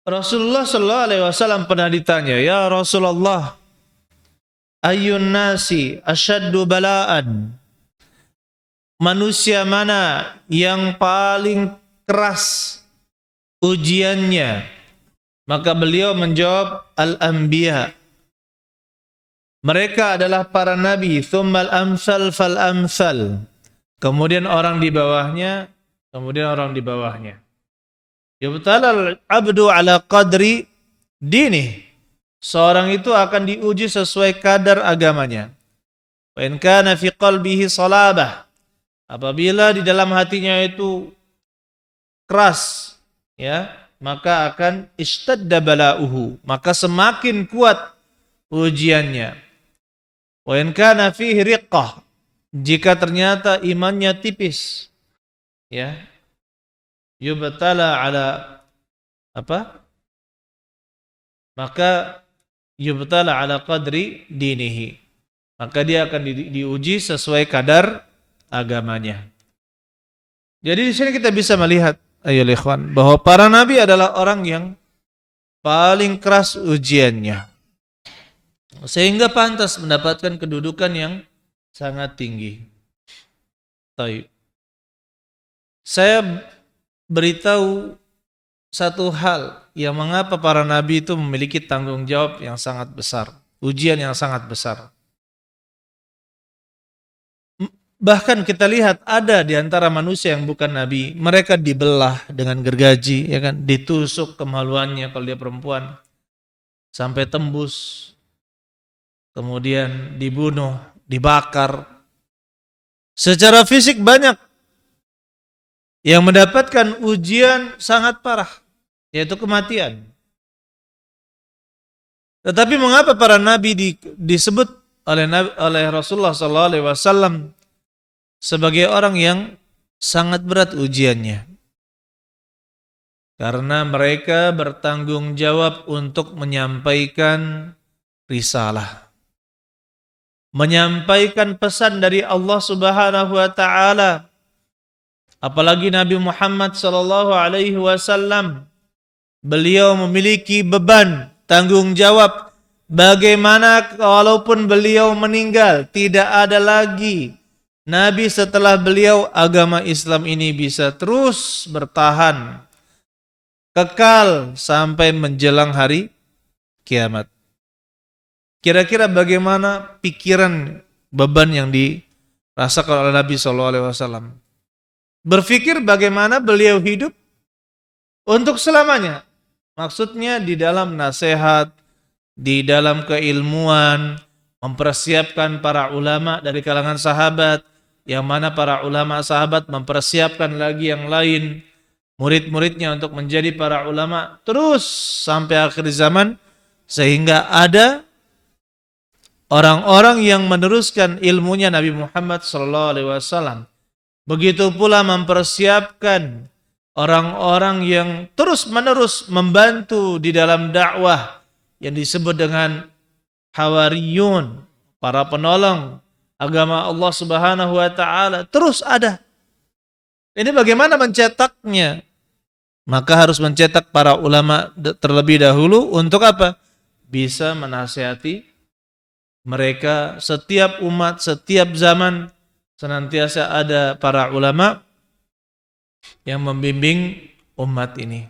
Rasulullah sallallahu alaihi wasallam pernah ditanya, "Ya Rasulullah, ayyun nasi asyaddu bala'an?" Manusia mana yang paling keras ujiannya? Maka beliau menjawab, al-anbiya. Mereka adalah para nabi, tsummal amsal fal amsal. Kemudian orang di bawahnya, kemudian orang di bawahnya. Yubtalal abdu ala qadri dinih. Seorang itu akan diuji sesuai kadar agamanya. Wa in kana fi qalbihi salabah. Apabila di dalam hatinya itu keras, ya, maka akan ishtadda bala'uhu, maka semakin kuat ujiannya. Wa in kana fihi riqqah, jika ternyata imannya tipis, ya, yubtala ala apa? Maka yubtala ala qadri dinihi. Maka dia akan diuji sesuai kadar agamanya. Jadi di sini kita bisa melihat, ayo ikhwan, bahwa para nabi adalah orang yang paling keras ujiannya, sehingga pantas mendapatkan kedudukan yang sangat tinggi. Taib. Saya beritahu satu hal yang mengapa para nabi itu memiliki tanggung jawab yang sangat besar, ujian yang sangat besar. Bahkan kita lihat ada di antara manusia yang bukan nabi, mereka dibelah dengan gergaji, ya kan, ditusuk kemaluannya kalau dia perempuan sampai tembus, kemudian dibunuh, dibakar. Secara fisik banyak yang mendapatkan ujian sangat parah, yaitu kematian. Tetapi mengapa para nabi disebut oleh Rasulullah SAW sebagai orang yang sangat berat ujiannya? Karena mereka bertanggung jawab untuk menyampaikan risalah, menyampaikan pesan dari Allah Subhanahu wa taala. Apalagi Nabi Muhammad sallallahu alaihi wasallam, beliau memiliki beban tanggung jawab bagaimana walaupun beliau meninggal, tidak ada lagi nabi setelah beliau, agama Islam ini bisa terus bertahan kekal sampai menjelang hari kiamat. Kira-kira bagaimana pikiran beban yang dirasakan oleh Nabi sallallahu alaihi wasallam? Berpikir bagaimana beliau hidup untuk selamanya. Maksudnya di dalam nasihat, di dalam keilmuan, mempersiapkan para ulama dari kalangan sahabat, yang mana para ulama sahabat mempersiapkan lagi yang lain, murid-muridnya untuk menjadi para ulama, terus sampai akhir zaman, sehingga ada orang-orang yang meneruskan ilmunya Nabi Muhammad SAW. Begitu pula mempersiapkan orang-orang yang terus-menerus membantu di dalam dakwah yang disebut dengan hawariyun, para penolong agama Allah Subhanahu wa taala, terus ada. Ini bagaimana mencetaknya? Maka harus mencetak para ulama terlebih dahulu untuk apa? Bisa menasihati mereka. Setiap umat, setiap zaman senantiasa ada para ulama yang membimbing umat ini.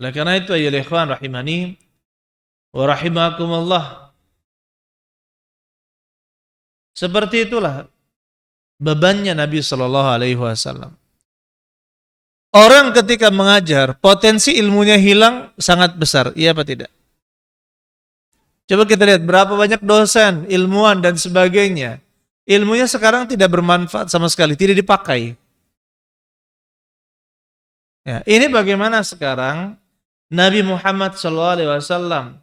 Oleh karena itu, ya ikhwan rahimani wa rahimakumullah, seperti itulah bebannya Nabi sallallahu alaihi wasallam. Orang ketika mengajar, potensi ilmunya hilang sangat besar, iya apa tidak? Coba kita lihat berapa banyak dosen, ilmuwan dan sebagainya, ilmunya sekarang tidak bermanfaat sama sekali, tidak dipakai. Ya, ini bagaimana sekarang Nabi Muhammad SAW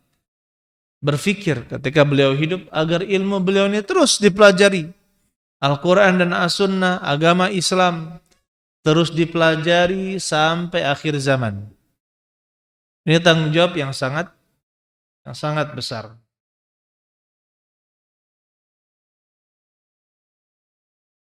berpikir ketika beliau hidup agar ilmu beliau ini terus dipelajari. Al-Quran dan As-Sunnah, agama Islam, terus dipelajari sampai akhir zaman. Ini tanggung jawab yang sangat besar.